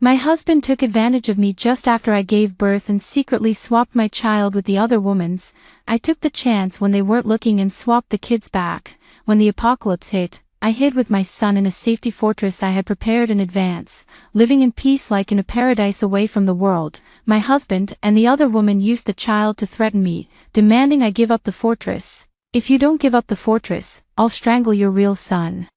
My husband took advantage of me just after I gave birth and secretly swapped my child with the other woman's. I took the chance when they weren't looking and swapped the kids back. When the apocalypse hit, I hid with my son in a safety fortress I had prepared in advance, living in peace like in a paradise away from the world. My husband and the other woman used the child to threaten me, demanding I give up the fortress. If you don't give up the fortress, I'll strangle your real son.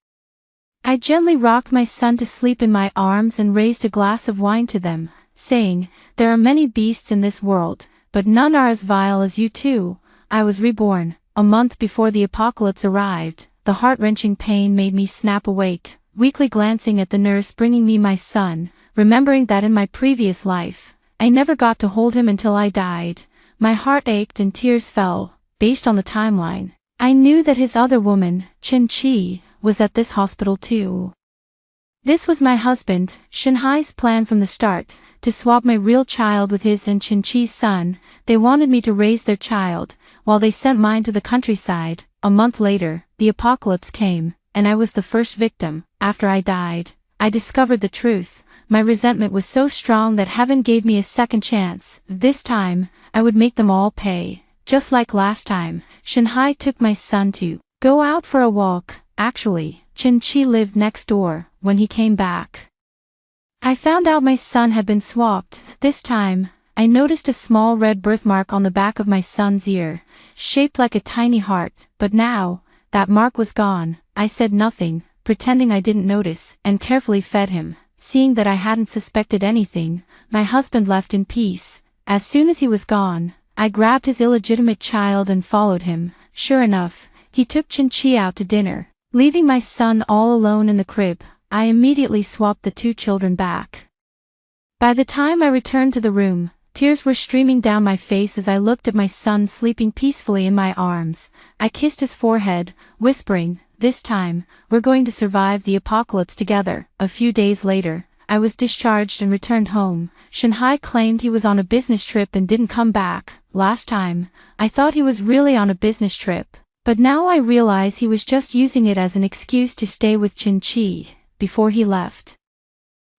I gently rocked my son to sleep in my arms and raised a glass of wine to them, saying, "There are many beasts in this world, but none are as vile as you two." I was reborn. A month before the apocalypse arrived, the heart-wrenching pain made me snap awake, weakly glancing at the nurse bringing me my son, remembering that in my previous life, I never got to hold him until I died. My heart ached and tears fell. Based on the timeline, I knew that his other woman, Chin-Chi, was at this hospital too. This was my husband, Shinhai's plan from the start, to swap my real child with his and Chin-Chi's son. They wanted me to raise their child, while they sent mine to the countryside. A month later, the apocalypse came, and I was the first victim. After I died, I discovered the truth. My resentment was so strong that heaven gave me a second chance. This time, I would make them all pay. Just like last time, Shinhai took my son to go out for a walk. Actually, Chin-Chi lived next door. When he came back, I found out my son had been swapped. This time, I noticed a small red birthmark on the back of my son's ear, shaped like a tiny heart, but now, that mark was gone. I said nothing, pretending I didn't notice, and carefully fed him. Seeing that I hadn't suspected anything, my husband left in peace. As soon as he was gone, I grabbed his illegitimate child and followed him. Sure enough, he took Chin-Chi out to dinner, leaving my son all alone in the crib. I immediately swapped the two children back. By the time I returned to the room, tears were streaming down my face as I looked at my son sleeping peacefully in my arms. I kissed his forehead, whispering, "This time, we're going to survive the apocalypse together." A few days later, I was discharged and returned home. Shinhai claimed he was on a business trip and didn't come back. Last time, I thought he was really on a business trip, but now I realize he was just using it as an excuse to stay with Chin-Chi. Before he left,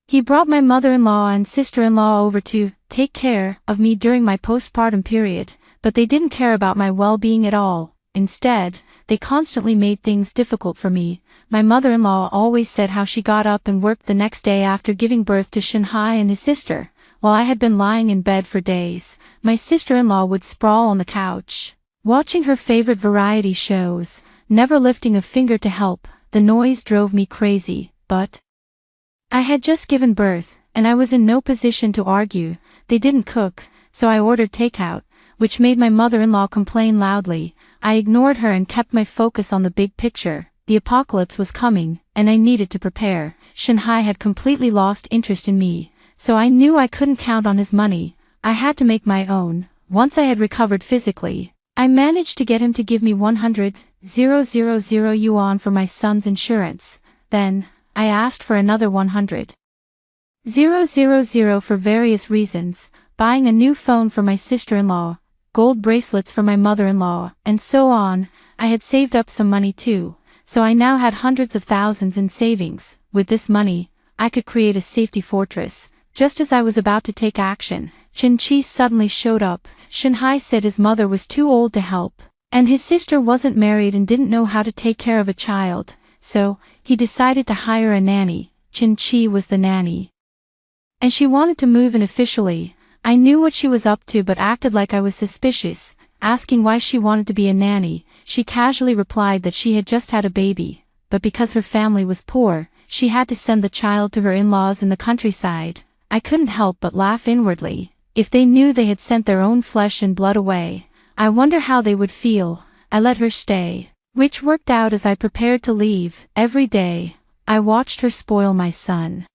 he brought my mother-in-law and sister-in-law over to take care of me during my postpartum period, but they didn't care about my well-being at all. Instead, they constantly made things difficult for me. My mother-in-law always said how she got up and worked the next day after giving birth to Shinhai and his sister. While I had been lying in bed for days, my sister-in-law would sprawl on the couch, watching her favorite variety shows, never lifting a finger to help. The noise drove me crazy. But I had just given birth, and I was in no position to argue. They didn't cook, so I ordered takeout, which made my mother-in-law complain loudly. I ignored her and kept my focus on the big picture. The apocalypse was coming, and I needed to prepare. Shinhai had completely lost interest in me, so I knew I couldn't count on his money. I had to make my own. Once I had recovered physically, I managed to get him to give me 100,000 yuan for my son's insurance. Then, I asked for another 100,000 for various reasons, buying a new phone for my sister-in-law, gold bracelets for my mother-in-law, and so on. I had saved up some money too, so I now had hundreds of thousands in savings. With this money, I could create a safety fortress. Just as I was about to take action, Chin-Chi suddenly showed up. Shinhai said his mother was too old to help, and his sister wasn't married and didn't know how to take care of a child. So, he decided to hire a nanny. Chin-Chi was the nanny, and she wanted to move in officially. I knew what she was up to but acted like I was suspicious. Asking why she wanted to be a nanny, she casually replied that she had just had a baby, but because her family was poor, she had to send the child to her in-laws in the countryside. I couldn't help but laugh inwardly. If they knew they had sent their own flesh and blood away, I wonder how they would feel. I let her stay, which worked out as I prepared to leave. Every day, I watched her spoil my son,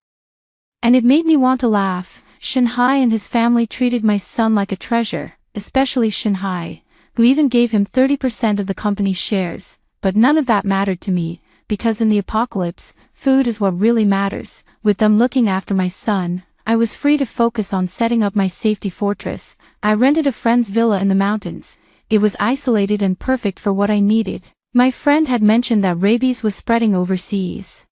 and it made me want to laugh. Shinhai and his family treated my son like a treasure, especially Shinhai, who even gave him 30% of the company's shares. But none of that mattered to me, because in the apocalypse, food is what really matters. With them looking after my son, I was free to focus on setting up my safety fortress. I rented a friend's villa in the mountains. It was isolated and perfect for what I needed. My friend had mentioned that rabies was spreading overseas,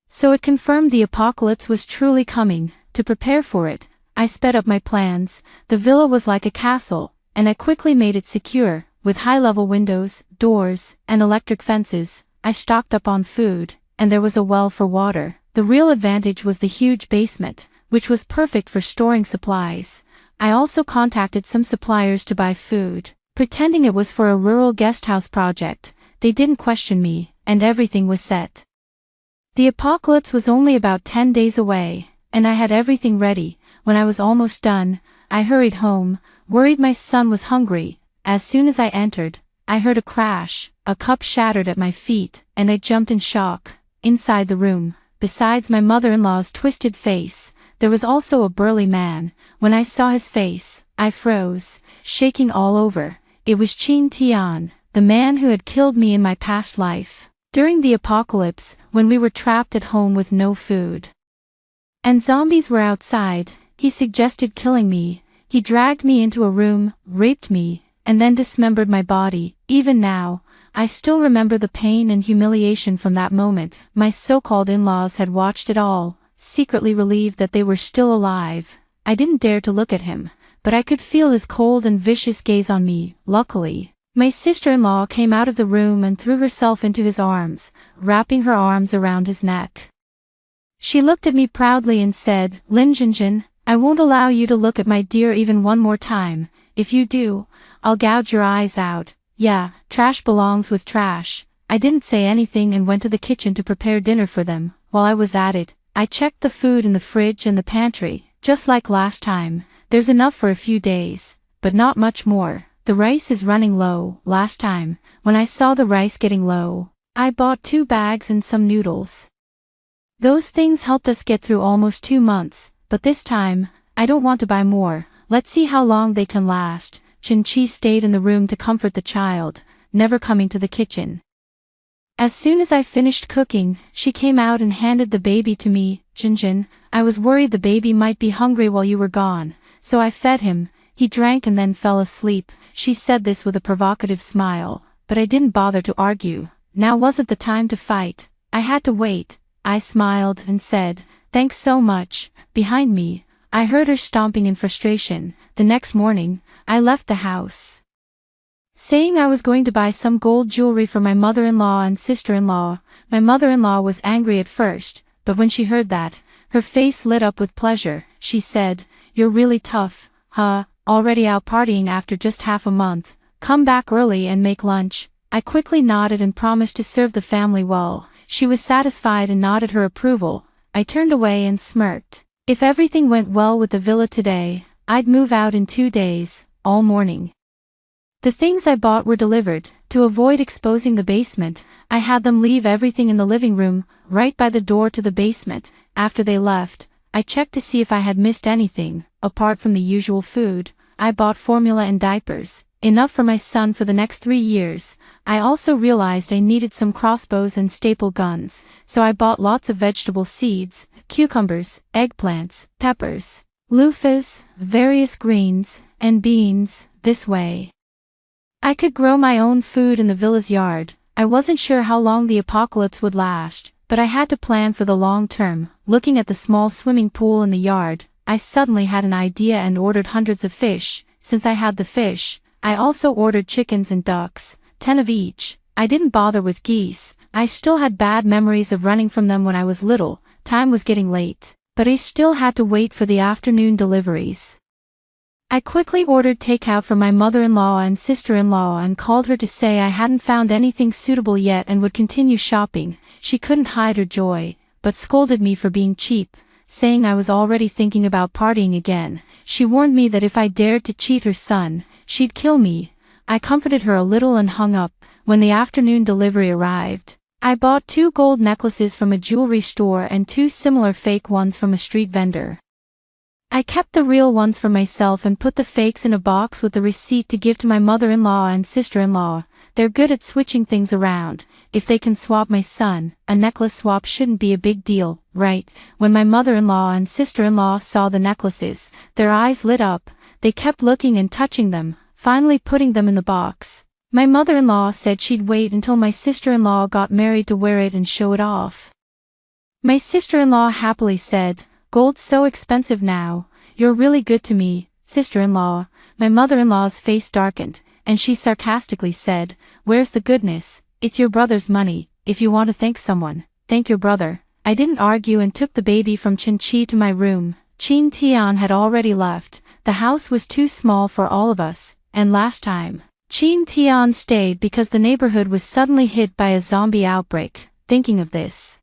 so it confirmed the apocalypse was truly coming. To prepare for it, I sped up my plans. The villa was like a castle, and I quickly made it secure, with high-level windows, doors, and electric fences. I stocked up on food, and there was a well for water. The real advantage was the huge basement, which was perfect for storing supplies. I also contacted some suppliers to buy food. Pretending it was for a rural guesthouse project, they didn't question me, and everything was set. The apocalypse was only about 10 days away, and I had everything ready. When I was almost done, I hurried home, worried my son was hungry. As soon as I entered, I heard a crash, a cup shattered at my feet, and I jumped in shock. Inside the room, besides my mother-in-law's twisted face, there was also a burly man. When I saw his face, I froze, shaking all over. It was Chin Tian, the man who had killed me in my past life. During the apocalypse, when we were trapped at home with no food, and zombies were outside, he suggested killing me. He dragged me into a room, raped me, and then dismembered my body. Even now, I still remember the pain and humiliation from that moment. My so-called in-laws had watched it all, secretly relieved that they were still alive. I didn't dare to look at him, but I could feel his cold and vicious gaze on me. Luckily, my sister-in-law came out of the room and threw herself into his arms, wrapping her arms around his neck. She looked at me proudly and said, "Lin Jinjin, I won't allow you to look at my dear even one more time. If you do, I'll gouge your eyes out." Yeah, trash belongs with trash. I didn't say anything and went to the kitchen to prepare dinner for them. While I was at it, I checked the food in the fridge and the pantry. Just like last time, there's enough for a few days, but not much more. The rice is running low. Last time, when I saw the rice getting low, I bought 2 bags and some noodles. Those things helped us get through almost 2 months, but this time, I don't want to buy more. Let's see how long they can last. Chen Qi stayed in the room to comfort the child, never coming to the kitchen. As soon as I finished cooking, she came out and handed the baby to me. "Jinjin, I was worried the baby might be hungry while you were gone, so I fed him. He drank and then fell asleep." She said this with a provocative smile, but I didn't bother to argue. Now wasn't the time to fight. I had to wait. I smiled and said, "Thanks so much." Behind me, I heard her stomping in frustration. The next morning, I left the house, saying I was going to buy some gold jewelry for my mother-in-law and sister-in-law. My mother-in-law was angry at first, but when she heard that, her face lit up with pleasure. She said, "You're really tough, huh? Already out partying after just half a month. Come back early and make lunch." I quickly nodded and promised to serve the family well. She was satisfied and nodded her approval. I turned away and smirked. If everything went well with the villa today, I'd move out in 2 days, all morning. The things I bought were delivered. To avoid exposing the basement, I had them leave everything in the living room, right by the door to the basement. After they left, I checked to see if I had missed anything. Apart from the usual food, I bought formula and diapers, enough for my son for the next 3 years. I also realized I needed some crossbows and staple guns, so I bought lots of vegetable seeds, cucumbers, eggplants, peppers, loofahs, various greens, and beans. This way, I could grow my own food in the villa's yard. I wasn't sure how long the apocalypse would last, but I had to plan for the long term. Looking at the small swimming pool in the yard, I suddenly had an idea and ordered hundreds of fish. Since I had the fish, I also ordered chickens and ducks, 10 of each. I didn't bother with geese. I still had bad memories of running from them when I was little. Time was getting late, but I still had to wait for the afternoon deliveries. I quickly ordered takeout from my mother-in-law and sister-in-law and called her to say I hadn't found anything suitable yet and would continue shopping. She couldn't hide her joy, but scolded me for being cheap, saying I was already thinking about partying again. She warned me that if I dared to cheat her son, she'd kill me. I comforted her a little and hung up. When the afternoon delivery arrived, I bought 2 gold necklaces from a jewelry store and 2 similar fake ones from a street vendor. I kept the real ones for myself and put the fakes in a box with the receipt to give to my mother-in-law and sister-in-law. They're good at switching things around. If they can swap my son, a necklace swap shouldn't be a big deal, right? When my mother-in-law and sister-in-law saw the necklaces, their eyes lit up. They kept looking and touching them, finally putting them in the box. My mother-in-law said she'd wait until my sister-in-law got married to wear it and show it off. My sister-in-law happily said, Gold's so expensive now. You're really good to me, sister-in-law." My mother-in-law's face darkened, and she sarcastically said, "Where's the goodness? It's your brother's money. If you want to thank someone, thank your brother." I didn't argue and took the baby from Chin-Chi to my room. Chin Tian had already left. The house was too small for all of us, and last time, Chin Tian stayed because the neighborhood was suddenly hit by a zombie outbreak. Thinking of this,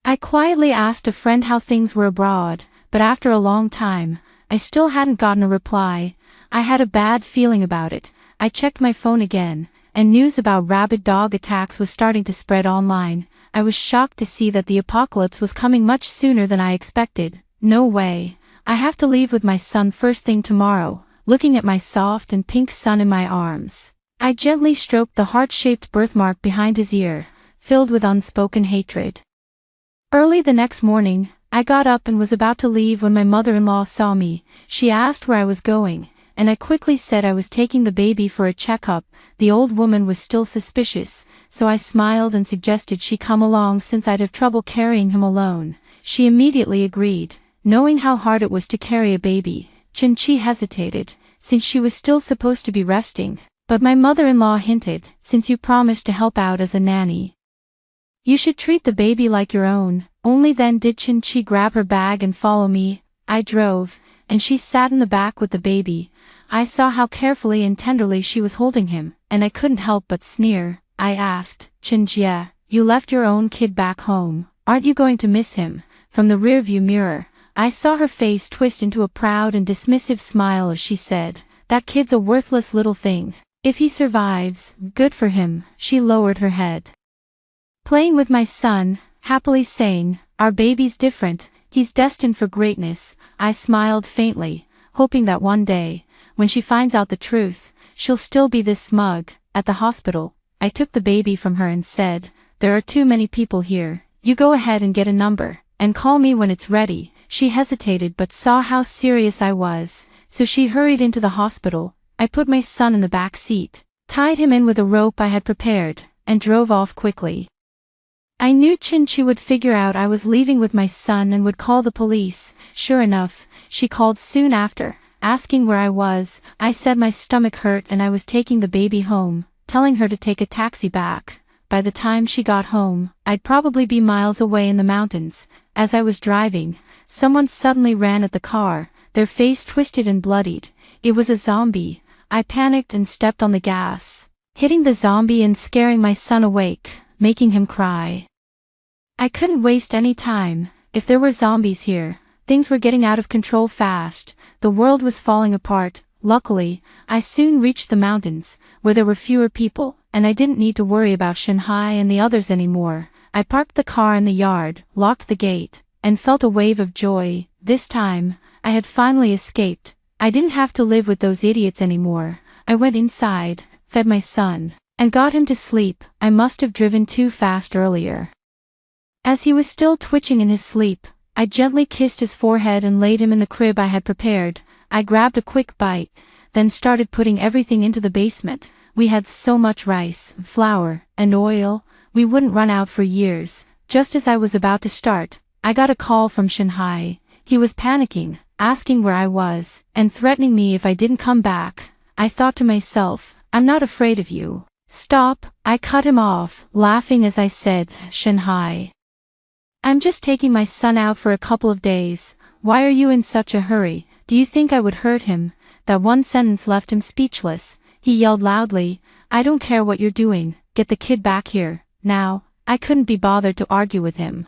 I quietly asked a friend how things were abroad, but after a long time, I still hadn't gotten a reply. I had a bad feeling about it. I checked my phone again, and news about rabid dog attacks was starting to spread online. I was shocked to see that the apocalypse was coming much sooner than I expected. No way. I have to leave with my son first thing tomorrow. Looking at my soft and pink son in my arms, I gently stroked the heart-shaped birthmark behind his ear, filled with unspoken hatred. Early the next morning, I got up and was about to leave when my mother-in-law saw me. She asked where I was going, and I quickly said I was taking the baby for a checkup. The old woman was still suspicious, so I smiled and suggested she come along since I'd have trouble carrying him alone. She immediately agreed. Knowing how hard it was to carry a baby, Chin-Chi hesitated, since she was still supposed to be resting, but my mother-in-law hinted, "Since you promised to help out as a nanny, you should treat the baby like your own." Only then did Chin-Chi grab her bag and follow me. I drove, and she sat in the back with the baby. I saw how carefully and tenderly she was holding him, and I couldn't help but sneer. I asked, "Chin-Jie, you left your own kid back home. Aren't you going to miss him?" From the rearview mirror, I saw her face twist into a proud and dismissive smile as she said, "That kid's a worthless little thing. If he survives, good for him." She lowered her head, playing with my son, happily saying, "Our baby's different. He's destined for greatness." I smiled faintly, hoping that one day, when she finds out the truth, she'll still be this smug. At the hospital, I took the baby from her and said, "There are too many people here. You go ahead and get a number, and call me when it's ready." She hesitated but saw how serious I was, so she hurried into the hospital. I put my son in the back seat, tied him in with a rope I had prepared, and drove off quickly. I knew Chin-Chi would figure out I was leaving with my son and would call the police. Sure enough, she called soon after, asking where I was. I said my stomach hurt and I was taking the baby home, telling her to take a taxi back. By the time she got home, I'd probably be miles away in the mountains. As I was driving, someone suddenly ran at the car, their face twisted and bloodied. It was a zombie. I panicked and stepped on the gas, hitting the zombie and scaring my son awake, making him cry. I couldn't waste any time. If there were zombies here, things were getting out of control fast. The world was falling apart. Luckily, I soon reached the mountains, where there were fewer people, and I didn't need to worry about Shanghai and the others anymore. I parked the car in the yard, locked the gate, and felt a wave of joy. This time, I had finally escaped. I didn't have to live with those idiots anymore. I went inside, fed my son, and got him to sleep. I must have driven too fast earlier. As he was still twitching in his sleep, I gently kissed his forehead and laid him in the crib I had prepared. I grabbed a quick bite, then started putting everything into the basement. We had so much rice, flour, and oil, we wouldn't run out for years. Just as I was about to start, I got a call from Shanghai. He was panicking, asking where I was, and threatening me if I didn't come back. I thought to myself, "I'm not afraid of you." "Stop," I cut him off, laughing as I said, "Shanghai, I'm just taking my son out for a couple of days. Why are you in such a hurry? Do you think I would hurt him?" That one sentence left him speechless. He yelled loudly, "I don't care what you're doing, get the kid back here, now." I couldn't be bothered to argue with him.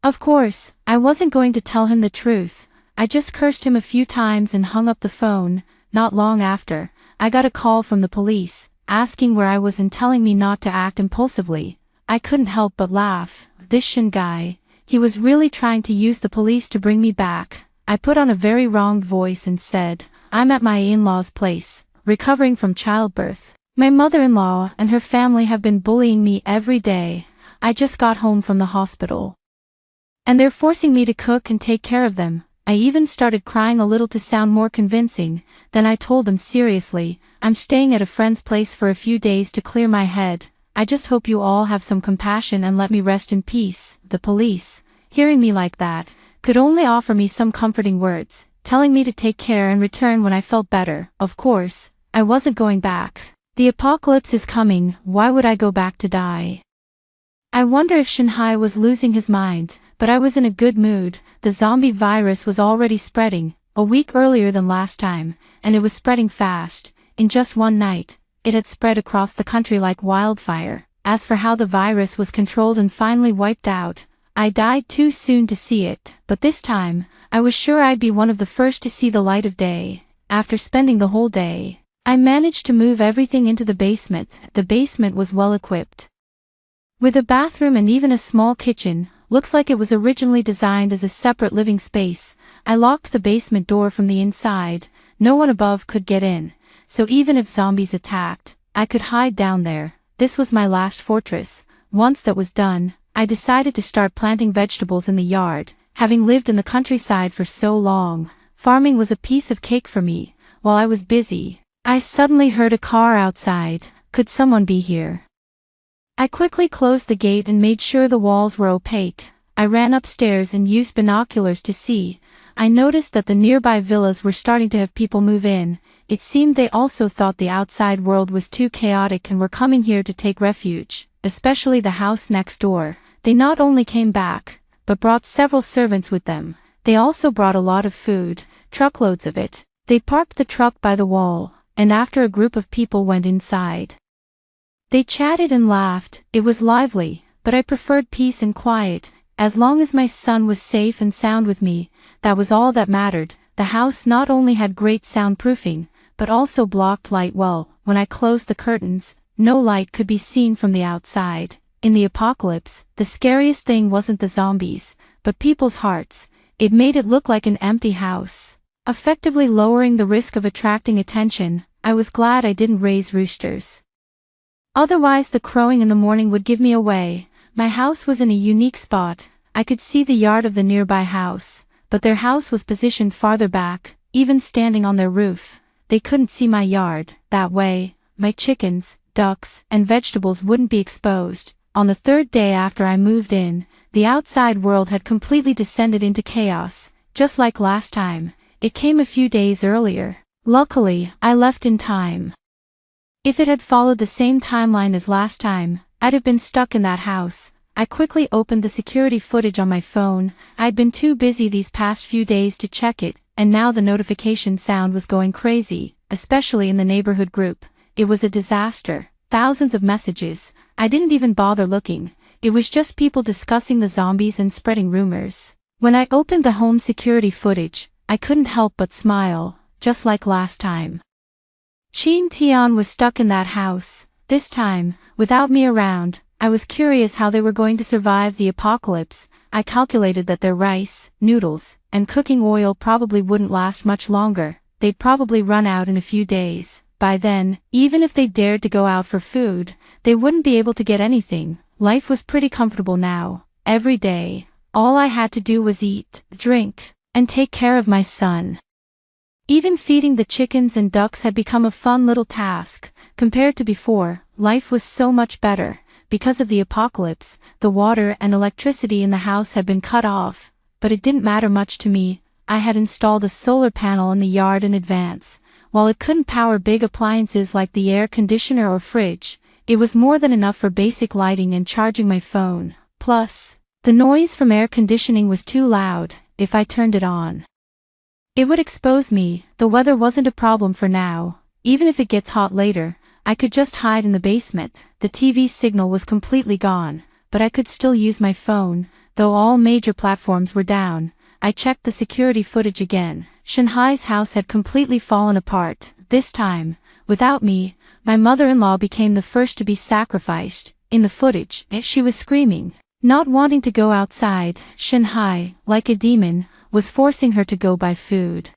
Of course, I wasn't going to tell him the truth. I just cursed him a few times and hung up the phone. Not long after, I got a call from the police, asking where I was and telling me not to act impulsively. I couldn't help but laugh. This Shin guy, he was really trying to use the police to bring me back. I put on a very wronged voice and said, "I'm at my in-laws' place, recovering from childbirth. My mother-in-law and her family have been bullying me every day. I just got home from the hospital, and they're forcing me to cook and take care of them." I even started crying a little to sound more convincing. Then I told them seriously, "I'm staying at a friend's place for a few days to clear my head. I just hope you all have some compassion and let me rest in peace." The police, hearing me like that, could only offer me some comforting words, telling me to take care and return when I felt better. Of course, I wasn't going back. The apocalypse is coming, why would I go back to die? I wonder if Shanghai was losing his mind, but I was in a good mood. The zombie virus was already spreading, a week earlier than last time, and it was spreading fast. In just one night, it had spread across the country like wildfire. As for how the virus was controlled and finally wiped out, I died too soon to see it, but this time, I was sure I'd be one of the first to see the light of day. After spending the whole day, I managed to move everything into the basement. The basement was well equipped, with a bathroom and even a small kitchen. Looks like it was originally designed as a separate living space. I locked the basement door from the inside. No one above could get in, so even if zombies attacked, I could hide down there. This was my last fortress. Once that was done, I decided to start planting vegetables in the yard. Having lived in the countryside for so long, farming was a piece of cake for me. While I was busy, I suddenly heard a car outside. Could someone be here? I quickly closed the gate and made sure the walls were opaque. I ran upstairs and used binoculars to see. I noticed that the nearby villas were starting to have people move in. It seemed they also thought the outside world was too chaotic and were coming here to take refuge, especially the house next door. They not only came back, but brought several servants with them. They also brought a lot of food, truckloads of it. They parked the truck by the wall, and after a group of people went inside, they chatted and laughed. It was lively, but I preferred peace and quiet. As long as my son was safe and sound with me, that was all that mattered. The house not only had great soundproofing, but also blocked light well. When I closed the curtains, no light could be seen from the outside. In the apocalypse, the scariest thing wasn't the zombies, but people's hearts. It made it look like an empty house, effectively lowering the risk of attracting attention. I was glad I didn't raise roosters. Otherwise the crowing in the morning would give me away. My house was in a unique spot. I could see the yard of the nearby house, but their house was positioned farther back. Even standing on their roof, they couldn't see my yard. That way, my chickens, ducks, and vegetables wouldn't be exposed. On the third day after I moved in, the outside world had completely descended into chaos. Just like last time, it came a few days earlier. Luckily, I left in time. If it had followed the same timeline as last time, I'd have been stuck in that house. I quickly opened the security footage on my phone. I'd been too busy these past few days to check it, and now the notification sound was going crazy, especially in the neighborhood group. It was a disaster. Thousands of messages. I didn't even bother looking. It was just people discussing the zombies and spreading rumors. When I opened the home security footage, I couldn't help but smile, just like last time. Chin Tian was stuck in that house. This time, without me around, I was curious how they were going to survive the apocalypse. I calculated that their rice, noodles, and cooking oil probably wouldn't last much longer. They'd probably run out in a few days. By then, even if they dared to go out for food, they wouldn't be able to get anything. Life was pretty comfortable now. Every day, all I had to do was eat, drink, and take care of my son. Even feeding the chickens and ducks had become a fun little task. Compared to before, life was so much better. Because of the apocalypse, the water and electricity in the house had been cut off, but it didn't matter much to me. I had installed a solar panel in the yard in advance. While it couldn't power big appliances like the air conditioner or fridge, it was more than enough for basic lighting and charging my phone. Plus, the noise from air conditioning was too loud. If I turned it on, it would expose me. The weather wasn't a problem for now. Even if it gets hot later, I could just hide in the basement. The TV signal was completely gone, but I could still use my phone, though all major platforms were down. I checked the security footage again. Shanghai's house had completely fallen apart. This time, without me, my mother-in-law became the first to be sacrificed. In the footage, she was screaming, not wanting to go outside. Shanghai, like a demon, was forcing her to go buy food,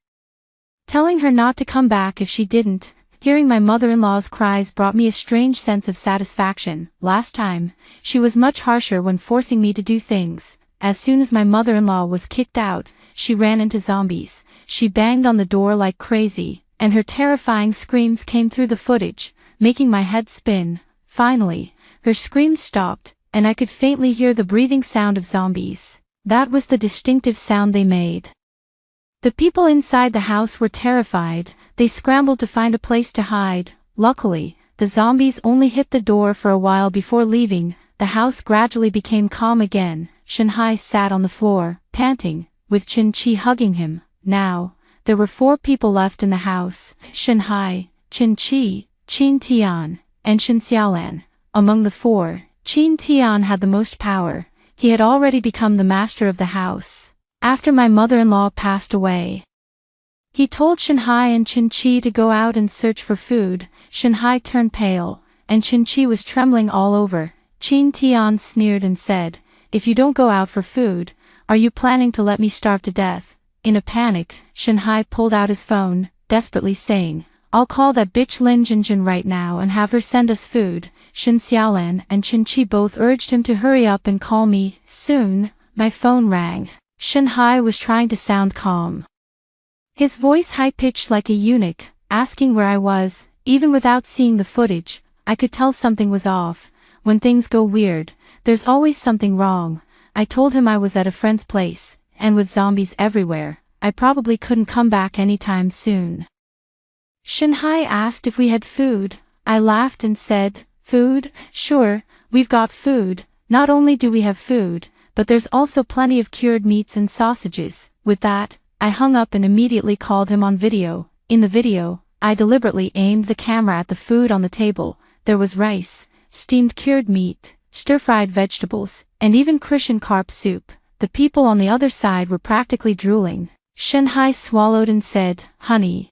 telling her not to come back if she didn't. Hearing my mother-in-law's cries brought me a strange sense of satisfaction. Last time, she was much harsher when forcing me to do things. As soon as my mother-in-law was kicked out, she ran into zombies. She banged on the door like crazy, and her terrifying screams came through the footage, making my head spin. Finally, her screams stopped, and I could faintly hear the breathing sound of zombies. That was the distinctive sound they made. The people inside the house were terrified. They scrambled to find a place to hide. Luckily, the zombies only hit the door for a while before leaving. The house gradually became calm again. Shanhai sat on the floor, panting, with Qin-Chi hugging him. Now, there were 4 people left in the house: Shanhai, Qin-Chi, Qin Tian, and Shin Xiaolan. Among the 4, Qin Tian had the most power. He had already become the master of the house after my mother-in-law passed away. He told Shanhai and Qin-Chi to go out and search for food. Shanhai turned pale, and Qin-Chi was trembling all over. Qin Tian sneered and said, "If you don't go out for food, are you planning to let me starve to death?" In a panic, Shanhai pulled out his phone, desperately saying, "I'll call that bitch Lin Jinjin right now and have her send us food." Shin Xiaolan and Qin-Chi both urged him to hurry up and call me. Soon, my phone rang. Shanhai was trying to sound calm, his voice high-pitched like a eunuch, asking where I was. Even without seeing the footage, I could tell something was off. When things go weird, there's always something wrong. I told him I was at a friend's place, and with zombies everywhere, I probably couldn't come back anytime soon. Shanhai asked if we had food. I laughed and said, "Food? Sure, we've got food. Not only do we have food, but there's also plenty of cured meats and sausages." With that, I hung up and immediately called him on video. In the video, I deliberately aimed the camera at the food on the table. There was rice, steamed cured meat, stir-fried vegetables, and even Christian carp soup. The people on the other side were practically drooling. Shanhai swallowed and said, "Honey,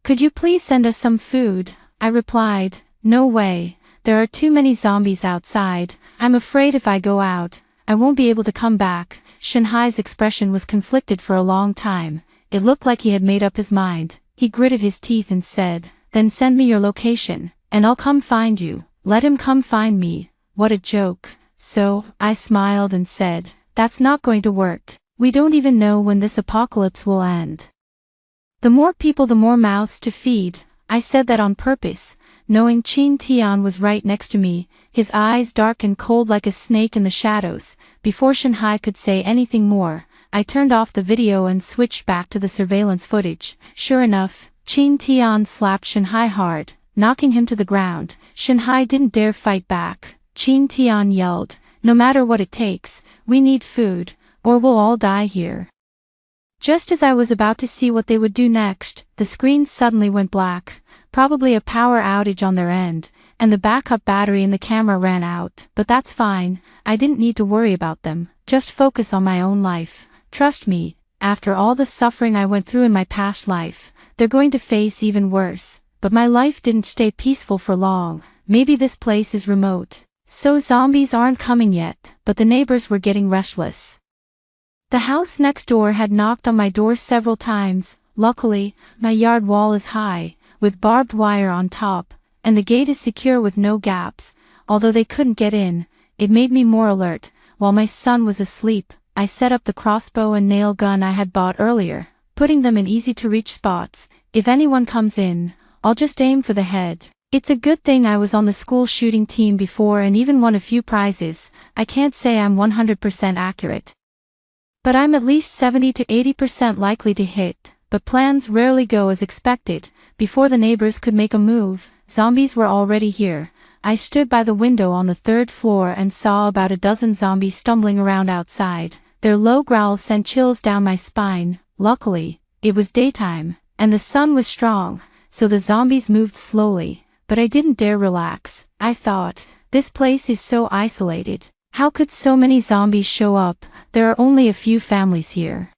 could you please send us some food?" I replied, "No way. There are too many zombies outside. I'm afraid if I go out, I won't be able to come back." Shanhai's expression was conflicted for a long time. It looked like he had made up his mind. He gritted his teeth and said, "Then send me your location, and I'll come find you." Let him come find me. What a joke. So, I smiled and said, "That's not going to work. We don't even know when this apocalypse will end. The more people, the more mouths to feed." I said that on purpose, knowing Qin Tian was right next to me, his eyes dark and cold like a snake in the shadows. Before Shanhai could say anything more, I turned off the video and switched back to the surveillance footage. Sure enough, Qin Tian slapped Shanhai hard, knocking him to the ground. Shanhai didn't dare fight back. Qin Tian yelled, "No matter what it takes, we need food, or we'll all die here." Just as I was about to see what they would do next, the screen suddenly went black, probably a power outage on their end, and the backup battery in the camera ran out. But that's fine, I didn't need to worry about them, just focus on my own life. Trust me, after all the suffering I went through in my past life, they're going to face even worse. But my life didn't stay peaceful for long. Maybe this place is remote, so zombies aren't coming yet, but the neighbors were getting restless. The house next door had knocked on my door several times. Luckily, my yard wall is high, with barbed wire on top, and the gate is secure with no gaps. Although they couldn't get in, it made me more alert. While my son was asleep, I set up the crossbow and nail gun I had bought earlier, putting them in easy-to-reach spots. If anyone comes in, I'll just aim for the head. It's a good thing I was on the school shooting team before and even won a few prizes. I can't say I'm 100% accurate, but I'm at least 70 to 80% likely to hit. But plans rarely go as expected. Before the neighbors could make a move, zombies were already here. I stood by the window on the 3rd floor and saw about a dozen zombies stumbling around outside. Their low growls sent chills down my spine. Luckily, it was daytime, and the sun was strong, so the zombies moved slowly. But I didn't dare relax. I thought, this place is so isolated. How could so many zombies show up? There are only a few families here.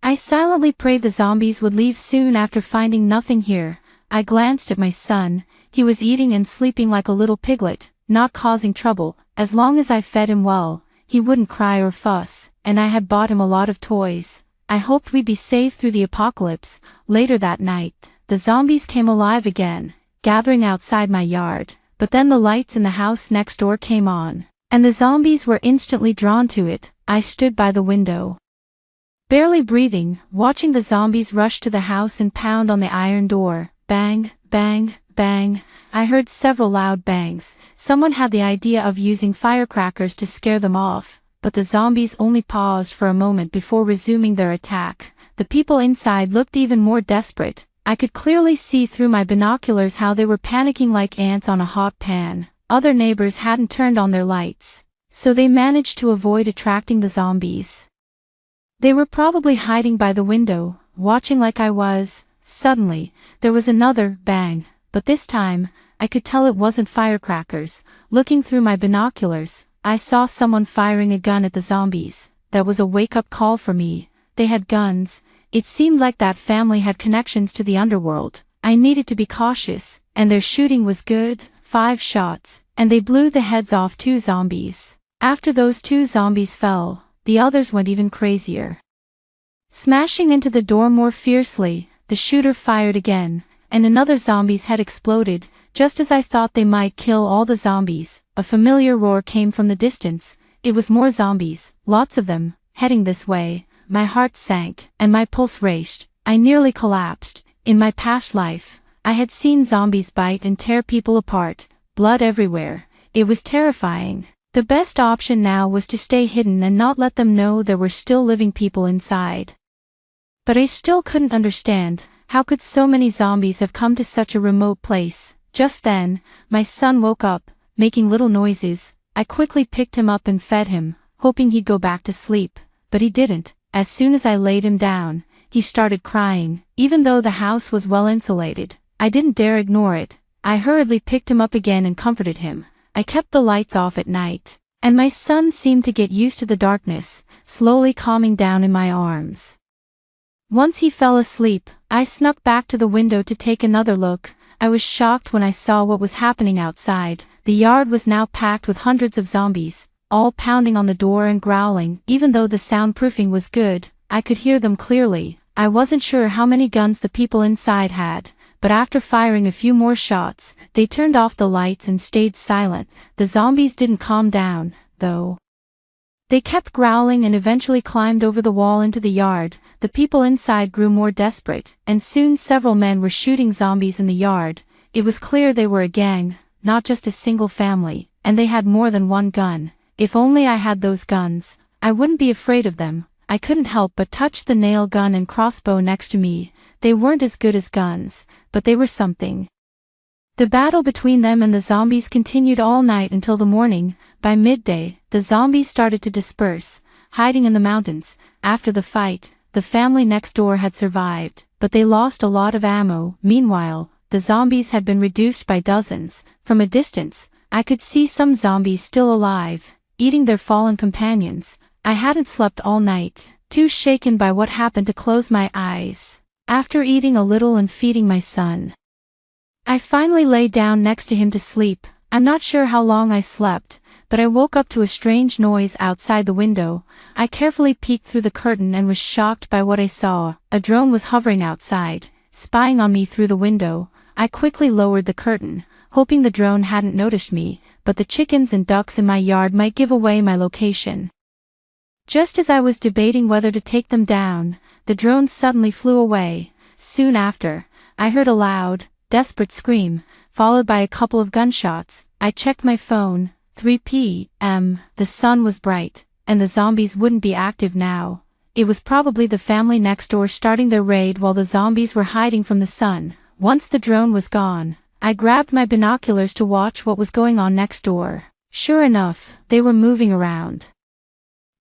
I silently prayed the zombies would leave soon. After finding nothing here, I glanced at my son. He was eating and sleeping like a little piglet, not causing trouble. As long as I fed him well, he wouldn't cry or fuss, and I had bought him a lot of toys. I hoped we'd be safe through the apocalypse. Later that night, the zombies came alive again, gathering outside my yard. But then the lights in the house next door came on, and the zombies were instantly drawn to it. I stood by the window, barely breathing, watching the zombies rush to the house and pound on the iron door. Bang, bang, bang. I heard several loud bangs. Someone had the idea of using firecrackers to scare them off. but the zombies only paused for a moment before resuming their attack. The people inside looked even more desperate. I could clearly see through my binoculars how they were panicking like ants on a hot pan. Other neighbors hadn't turned on their lights, so they managed to avoid attracting the zombies. They were probably hiding by the window, watching like I was. Suddenly, there was another bang, but this time, I could tell it wasn't firecrackers. Looking through my binoculars, I saw someone firing a gun at the zombies. That was a wake-up call for me. They had guns. It seemed like that family had connections to the underworld. I needed to be cautious, and their shooting was good. 5 shots, and they blew the heads off 2 zombies. After those 2 zombies fell, the others went even crazier. Smashing into the door more fiercely, the shooter fired again, and another zombie's head exploded. Just as I thought they might kill all the zombies, a familiar roar came from the distance. It was more zombies, lots of them, heading this way. My heart sank, and my pulse raced. I nearly collapsed. In my past life, I had seen zombies bite and tear people apart, blood everywhere. It was terrifying. The best option now was to stay hidden and not let them know there were still living people inside. But I still couldn't understand, how could so many zombies have come to such a remote place? Just then, my son woke up, making little noises. I quickly picked him up and fed him, hoping he'd go back to sleep, but he didn't. As soon as I laid him down, he started crying. Even though the house was well insulated, I didn't dare ignore it. I hurriedly picked him up again and comforted him. I kept the lights off at night, and my son seemed to get used to the darkness, slowly calming down in my arms. Once he fell asleep, I snuck back to the window to take another look. I was shocked when I saw what was happening outside. The yard was now packed with hundreds of zombies, all pounding on the door and growling. Even though the soundproofing was good, I could hear them clearly. I wasn't sure how many guns the people inside had, but after firing a few more shots, they turned off the lights and stayed silent. The zombies didn't calm down, though. They kept growling and eventually climbed over the wall into the yard. The people inside grew more desperate, and soon several men were shooting zombies in the yard. It was clear they were a gang, not just a single family, and they had more than one gun. If only I had those guns, I wouldn't be afraid of them. I couldn't help but touch the nail gun and crossbow next to me. They weren't as good as guns, but they were something. The battle between them and the zombies continued all night until the morning. By midday, the zombies started to disperse, hiding in the mountains. After the fight, the family next door had survived, but they lost a lot of ammo. Meanwhile, the zombies had been reduced by dozens. From a distance, I could see some zombies still alive, eating their fallen companions. I hadn't slept all night, too shaken by what happened to close my eyes. After eating a little and feeding my son, I finally lay down next to him to sleep. I'm not sure how long I slept, but I woke up to a strange noise outside the window. I carefully peeked through the curtain and was shocked by what I saw. A drone was hovering outside, spying on me through the window. I quickly lowered the curtain, hoping the drone hadn't noticed me, but the chickens and ducks in my yard might give away my location. Just as I was debating whether to take them down, the drone suddenly flew away. Soon after, I heard a loud, desperate scream, followed by a couple of gunshots. I checked my phone. 3 p.m. The sun was bright, and the zombies wouldn't be active now. It was probably the family next door starting their raid while the zombies were hiding from the sun. Once the drone was gone, I grabbed my binoculars to watch what was going on next door. Sure enough, they were moving around.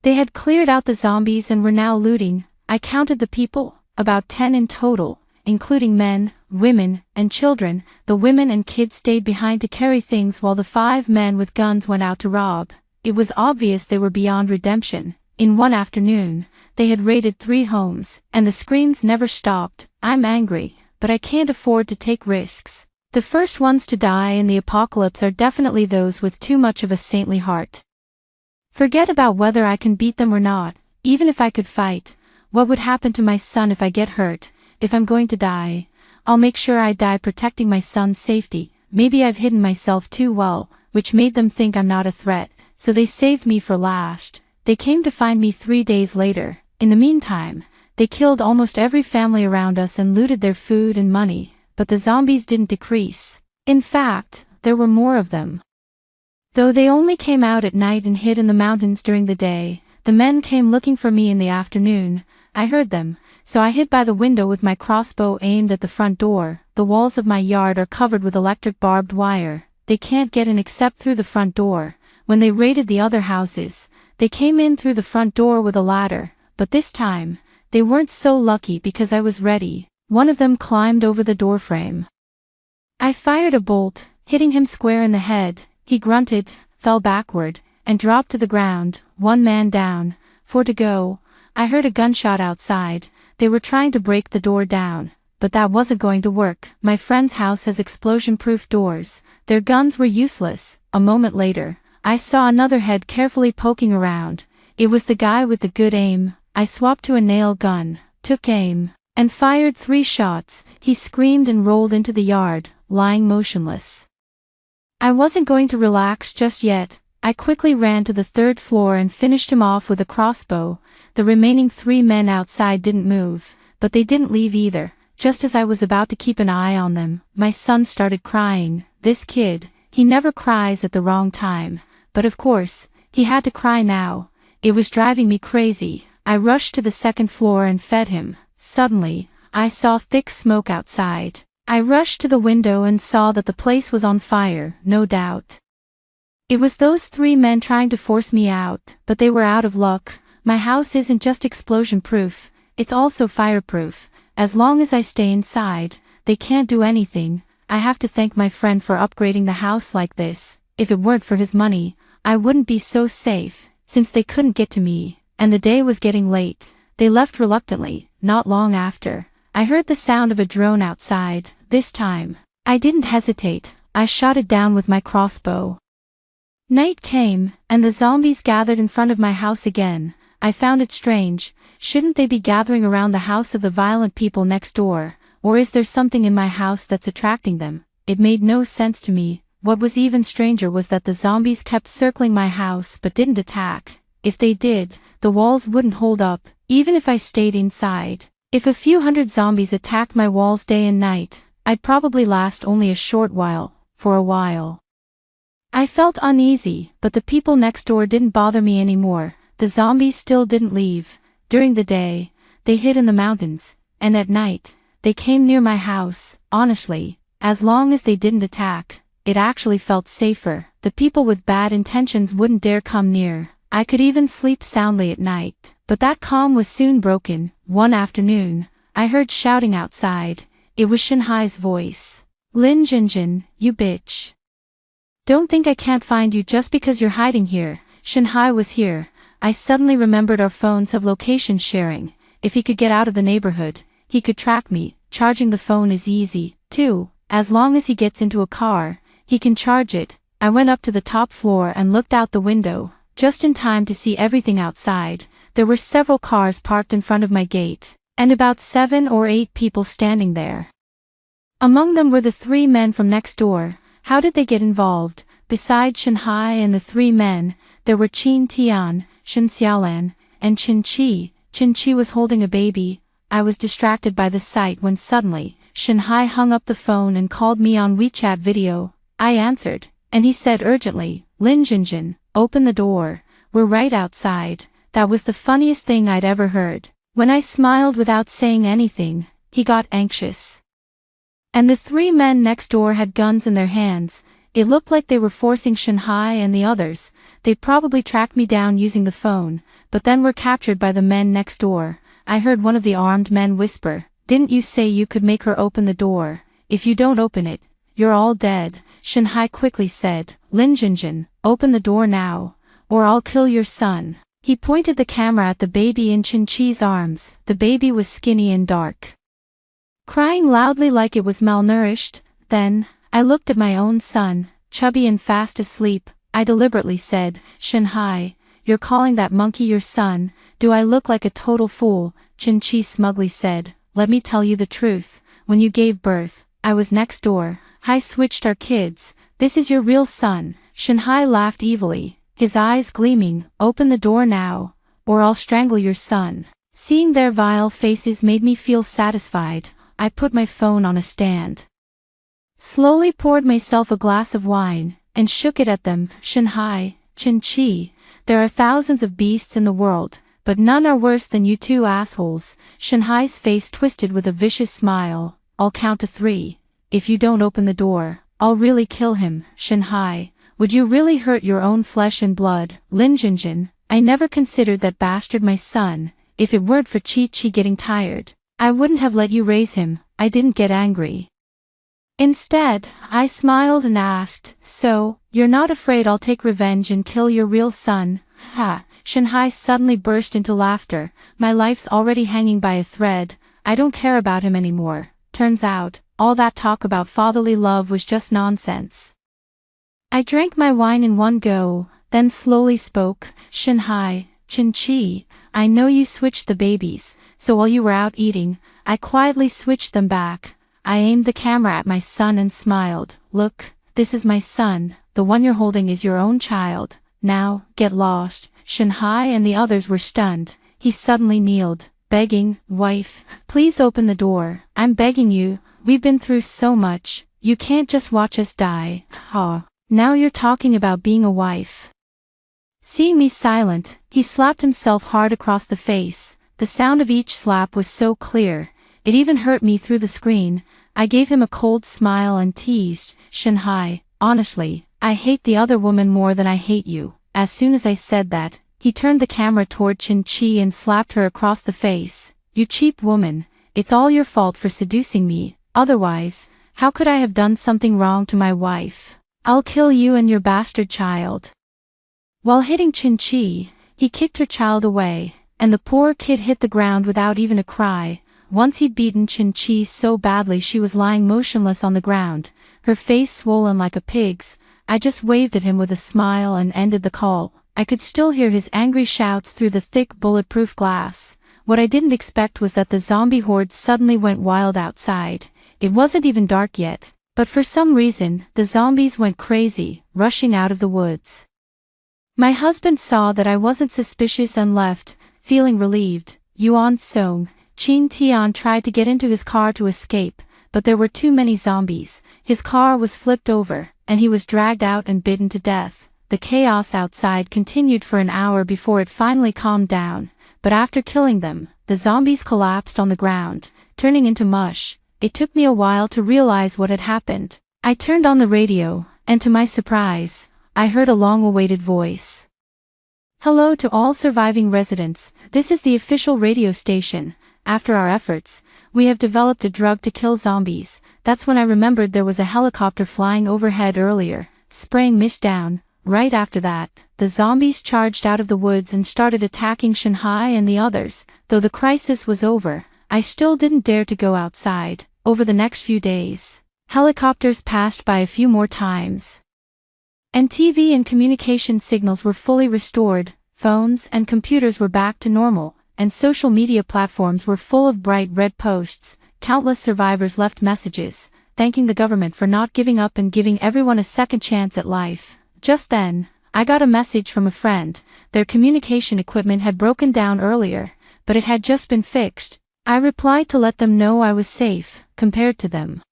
They had cleared out the zombies and were now looting. I counted the people, about 10 in total, including men, women, and children. The women and kids stayed behind to carry things while the 5 men with guns went out to rob. It was obvious they were beyond redemption. In one afternoon, they had raided 3 homes, and the screams never stopped. I'm angry, but I can't afford to take risks. The first ones to die in the apocalypse are definitely those with too much of a saintly heart. Forget about whether I can beat them or not. Even if I could fight, what would happen to my son if I get hurt? If I'm going to die, I'll make sure I die protecting my son's safety. Maybe I've hidden myself too well, which made them think I'm not a threat, so they saved me for last. They came to find me 3 days later. In the meantime, they killed almost every family around us and looted their food and money, but the zombies didn't decrease. In fact, there were more of them. Though they only came out at night and hid in the mountains during the day, the men came looking for me in the afternoon. I heard them, so I hid by the window with my crossbow aimed at the front door. The walls of my yard are covered with electric barbed wire. They can't get in except through the front door. When they raided the other houses, they came in through the front door with a ladder, but this time, they weren't so lucky because I was ready. One of them climbed over the doorframe. I fired a bolt, hitting him square in the head. He grunted, fell backward, and dropped to the ground. One man down, 4 to go. I heard a gunshot outside. They were trying to break the door down, but that wasn't going to work. My friend's house has explosion-proof doors. Their guns were useless. A moment later, I saw another head carefully poking around. It was the guy with the good aim. I swapped to a nail gun, took aim, and fired 3 shots. He screamed and rolled into the yard, lying motionless. I wasn't going to relax just yet. I quickly ran to the 3rd floor and finished him off with a crossbow. The remaining 3 men outside didn't move, but they didn't leave either. Just as I was about to keep an eye on them, my son started crying. This kid, he never cries at the wrong time. But of course, he had to cry now. It was driving me crazy. I rushed to the 2nd floor and fed him. Suddenly, I saw thick smoke outside. I rushed to the window and saw that the place was on fire, no doubt. It was those 3 men trying to force me out, but they were out of luck. My house isn't just explosion-proof, it's also fireproof. As long as I stay inside, they can't do anything. I have to thank my friend for upgrading the house like this. If it weren't for his money, I wouldn't be so safe, since they couldn't get to me, and the day was getting late. They left reluctantly. Not long after, I heard the sound of a drone outside. This time, I didn't hesitate. I shot it down with my crossbow. Night came, and the zombies gathered in front of my house again. I found it strange. Shouldn't they be gathering around the house of the violent people next door? Or is there something in my house that's attracting them? It made no sense to me. What was even stranger was that the zombies kept circling my house but didn't attack. If they did, the walls wouldn't hold up, even if I stayed inside. If a few hundred zombies attacked my walls day and night, I'd probably last only a short while. For a while, I felt uneasy, but the people next door didn't bother me anymore. The zombies still didn't leave. During the day, they hid in the mountains, and at night, they came near my house. Honestly, as long as they didn't attack, it actually felt safer. The people with bad intentions wouldn't dare come near. I could even sleep soundly at night. But that calm was soon broken. One afternoon, I heard shouting outside. It was Shanhai's voice. "Lin Jinjin, you bitch. Don't think I can't find you just because you're hiding here." Shanhai was here. I suddenly remembered our phones have location sharing. If he could get out of the neighborhood, he could track me. Charging the phone is easy, too. As long as he gets into a car, he can charge it. I went up to the top floor and looked out the window, just in time to see everything outside. There were several cars parked in front of my gate, and about 7 or 8 people standing there. Among them were the 3 men from next door. How did they get involved? Besides Shanhai and the 3 men, there were Qin Tian, Shen Xiaolan, and Qin Qi. Qin Qi was holding a baby. I was distracted by the sight when suddenly, Shanhai hung up the phone and called me on WeChat video. I answered, and he said urgently, "Lin Jinjin, open the door. We're right outside." That was the funniest thing I'd ever heard. When I smiled without saying anything, he got anxious. And the 3 men next door had guns in their hands. It looked like they were forcing Shanhai and the others. They probably tracked me down using the phone, but then were captured by the men next door. I heard one of the armed men whisper, "Didn't you say you could make her open the door? If you don't open it, you're all dead." Shanhai quickly said, "Lin Jinjin, open the door now, or I'll kill your son." He pointed the camera at the baby in Qin Qi's arms. The baby was skinny and dark, crying loudly like it was malnourished. Then, I looked at my own son, chubby and fast asleep. I deliberately said, "Shanhai, you're calling that monkey your son? Do I look like a total fool?" Qin Qi smugly said, "Let me tell you the truth. When you gave birth, I was next door. I switched our kids. This is your real son." Shanhai laughed evilly, his eyes gleaming. "Open the door now, or I'll strangle your son." Seeing their vile faces made me feel satisfied. I put my phone on a stand, slowly poured myself a glass of wine, and shook it at them. Shanhai, Chin-Chi, there are thousands of beasts in the world, but none are worse than you two assholes. Shanhai's face twisted with a vicious smile. I'll count to 3. If you don't open the door, I'll really kill him. Shanhai, would you really hurt your own flesh and blood? Lin Jinjin, I never considered that bastard my son. If it weren't for Chi-Chi getting tired, I wouldn't have let you raise him. I didn't get angry. Instead, I smiled and asked, so, you're not afraid I'll take revenge and kill your real son? Ha! Shanhai suddenly burst into laughter. My life's already hanging by a thread. I don't care about him anymore. Turns out, all that talk about fatherly love was just nonsense. I drank my wine in one go, then slowly spoke. Shanhai, Chin-Chi, I know you switched the babies, so while you were out eating, I quietly switched them back. I aimed the camera at my son and smiled. Look, this is my son, the one you're holding is your own child. Now, get lost. Shanhai and the others were stunned. He suddenly kneeled, begging, wife, please open the door. I'm begging you, we've been through so much, you can't just watch us die. Ha! Now you're talking about being a wife. Seeing me silent, he slapped himself hard across the face. The sound of each slap was so clear, it even hurt me through the screen. I gave him a cold smile and teased, Shanhai, honestly, I hate the other woman more than I hate you. As soon as I said that, he turned the camera toward Chin-Chi and slapped her across the face. You cheap woman, it's all your fault for seducing me, otherwise, how could I have done something wrong to my wife? I'll kill you and your bastard child. While hitting Chin-Chi, he kicked her child away, and the poor kid hit the ground without even a cry. Once he'd beaten Chin-Chi so badly she was lying motionless on the ground, her face swollen like a pig's. I just waved at him with a smile and ended the call. I could still hear his angry shouts through the thick bulletproof glass. What I didn't expect was that the zombie horde suddenly went wild outside. It wasn't even dark yet, but for some reason, the zombies went crazy, rushing out of the woods. My husband saw that I wasn't suspicious and left, feeling relieved. Yuan Song, Qin Tian tried to get into his car to escape, but there were too many zombies. His car was flipped over, and he was dragged out and bitten to death. The chaos outside continued for an hour before it finally calmed down, but after killing them, the zombies collapsed on the ground, turning into mush. It took me a while to realize what had happened. I turned on the radio, and to my surprise, I heard a long-awaited voice. Hello to all surviving residents, this is the official radio station. After our efforts, we have developed a drug to kill zombies. That's when I remembered there was a helicopter flying overhead earlier, spraying mist down. Right after that, the zombies charged out of the woods and started attacking Shanhai and the others. Though the crisis was over, I still didn't dare to go outside. Over the next few days, helicopters passed by a few more times, and TV and communication signals were fully restored. Phones and computers were back to normal, and social media platforms were full of bright red posts. Countless survivors left messages, thanking the government for not giving up and giving everyone a second chance at life. Just then, I got a message from a friend. Their communication equipment had broken down earlier, but it had just been fixed. I replied to let them know I was safe, compared to them.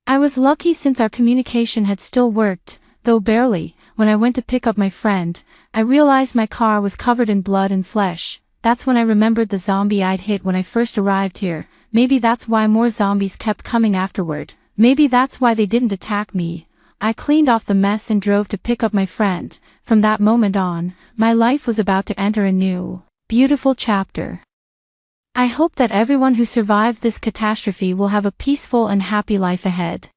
I was lucky since our communication had still worked, though barely. When I went to pick up my friend, I realized my car was covered in blood and flesh. That's when I remembered the zombie I'd hit when I first arrived here. Maybe that's why more zombies kept coming afterward. Maybe that's why they didn't attack me. I cleaned off the mess and drove to pick up my friend. From that moment on, my life was about to enter a new, beautiful chapter. I hope that everyone who survived this catastrophe will have a peaceful and happy life ahead.